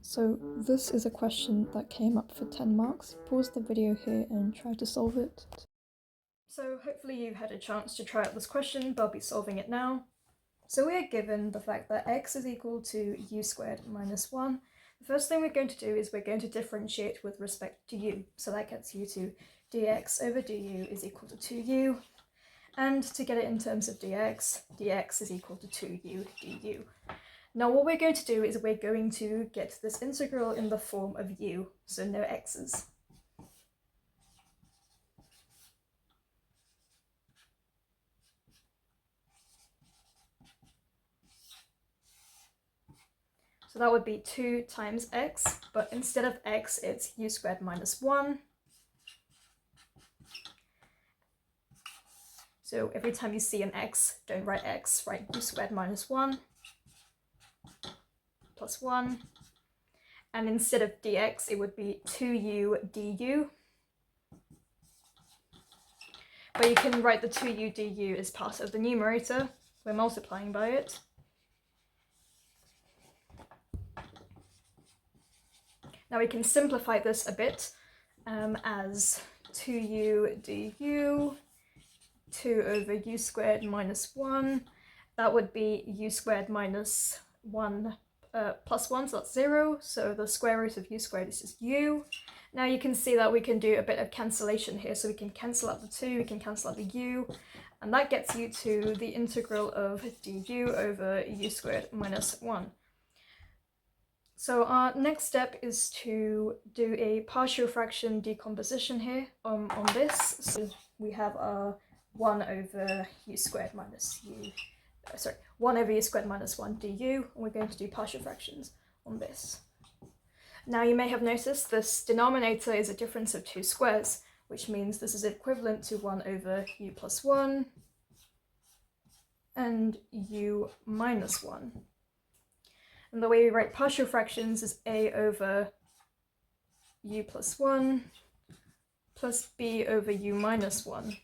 So this is a question that came up for 10 marks. Pause the video here and try to solve it. So hopefully you had a chance to try out this question, but I'll be solving it now. So we are given the fact that x is equal to u squared minus 1. The first thing we're going to do is we're going to differentiate with respect to u. So that gets you to dx over du is equal to 2u. And to get it in terms of dx, dx is equal to 2u du. Now what we're going to do is we're going to get this integral in the form of u, so no x's. So that would be 2 times x, but instead of x, it's u squared minus 1. So every time you see an x, don't write x, write u squared minus 1 plus 1. And instead of dx, it would be 2u du. But you can write the 2u du as part of the numerator. We're multiplying by it. Now we can simplify this a bit as 2u du, 2 over u squared minus 1. That would be u squared minus 1 plus 1, so that's 0. So the square root of u squared is just u. Now you can see that we can do a bit of cancellation here. So we can cancel out the 2, we can cancel out the u, and that gets you to the integral of du over u squared minus 1. So our next step is to do a partial fraction decomposition here on this. So we have our 1 over u squared minus 1 over u squared minus 1 du, and we're going to do partial fractions on this. Now you may have noticed this denominator is a difference of 2 squares, which means this is equivalent to 1 over u plus 1 and u minus 1. And the way we write partial fractions is a over u plus 1 plus b over u minus 1.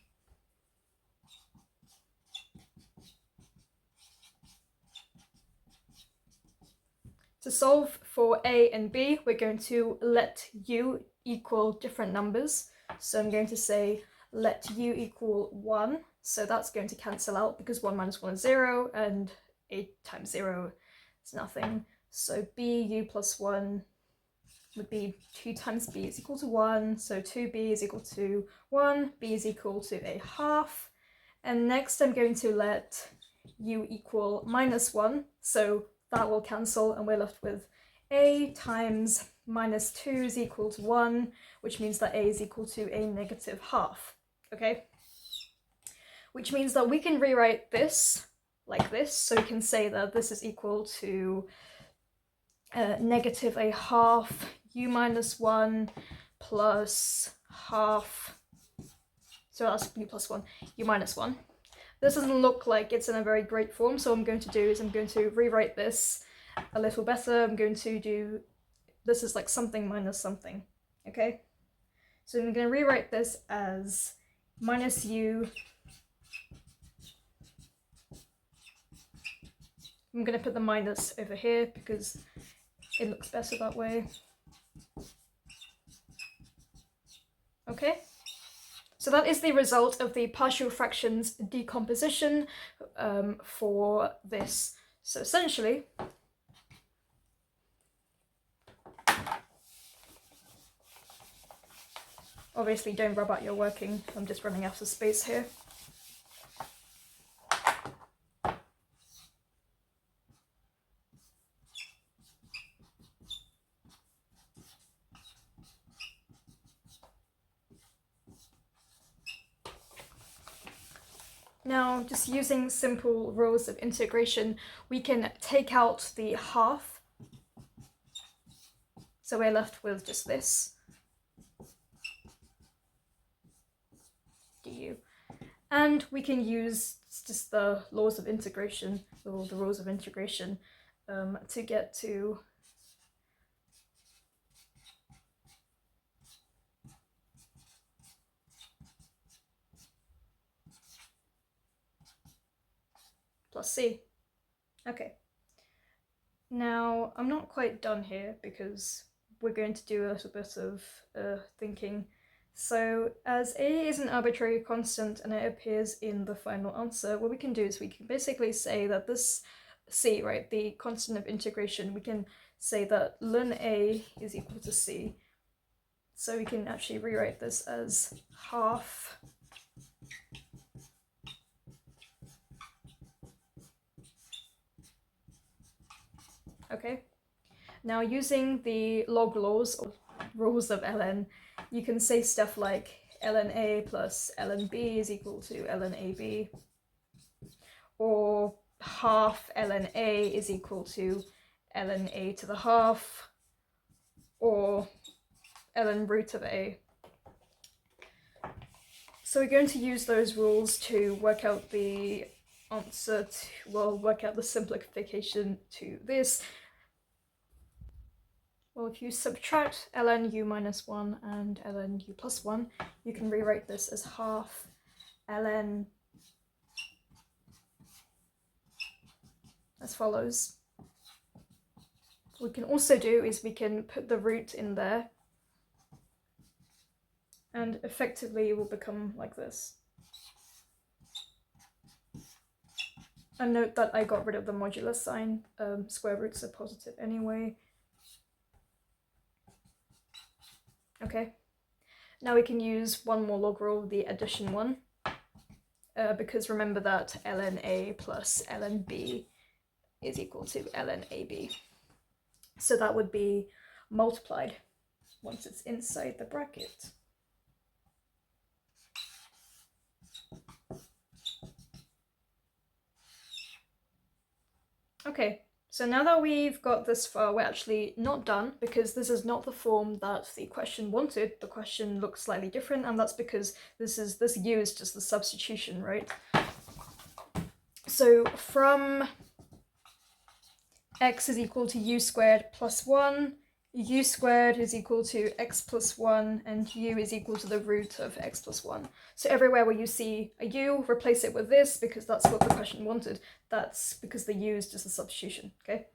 To solve for a and b, we're going to let u equal different numbers. So I'm going to say let u equal 1. So that's going to cancel out because 1 minus 1 is 0 and a times 0 is nothing. So bu plus 1 would be 2 times b is equal to 1. So 2b is equal to 1. b is equal to a half. And next I'm going to let u equal minus 1. So that will cancel and we're left with a times minus 2 is equal to 1, which means that a is equal to a negative half, okay? Which means that we can rewrite this like this, so we can say that this is equal to negative a half u minus 1 plus half, so that's u plus 1, u minus 1. This doesn't look like it's in a very great form, so what I'm going to do is I'm going to rewrite this a little better. I'm going to do, this is like something minus something, okay? So I'm going to rewrite this as minus u. I'm going to put the minus over here because it looks better that way. Okay? So that is the result of the partial fractions decomposition for this. So essentially, obviously don't rub out your working, I'm just running out of space here. Now, just using simple rules of integration, we can take out the half. So we're left with just this du. And we can use just the laws of integration, or the rules of integration, to get to plus c. Okay. Now, I'm not quite done here because we're going to do a little bit of thinking. So as a is an arbitrary constant and it appears in the final answer, what we can do is we can basically say that this c, right, the constant of integration, we can say that ln a is equal to c. So we can actually rewrite this as half okay. Now using the log laws or rules of ln, you can say stuff like ln a plus ln b is equal to ln ab, or half ln a is equal to ln a to the half, or ln root of a. So we're going to use those rules to work out the answer to, well, work out the simplification to this. Well, if you subtract ln u minus 1 and ln u plus 1, you can rewrite this as half ln as follows. What we can also do is we can put the root in there, and effectively it will become like this. And note that I got rid of the modular sign, square roots are positive anyway. Okay, now we can use one more log rule, the addition one, because remember that ln a plus ln b is equal to ln ab. So that would be multiplied once it's inside the bracket. Okay, so now that we've got this far, we're actually not done because this is not the form that the question wanted. The question looks slightly different, and that's because this u is just the substitution, right? So from x is equal to u squared plus 1, u squared is equal to x plus 1, and u is equal to the root of x plus 1. So everywhere where you see a u, replace it with this because that's what the question wanted. That's because the u is just a substitution, okay?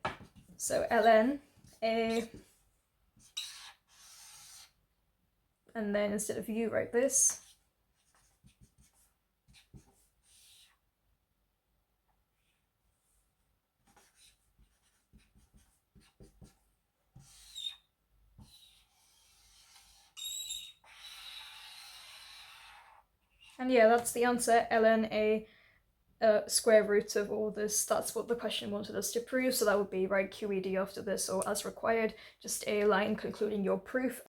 So ln a, and then instead of u, write this. And yeah, that's the answer, ln a square root of all this. That's what the question wanted us to prove, so that would be write QED after this, or as required, just a line concluding your proof.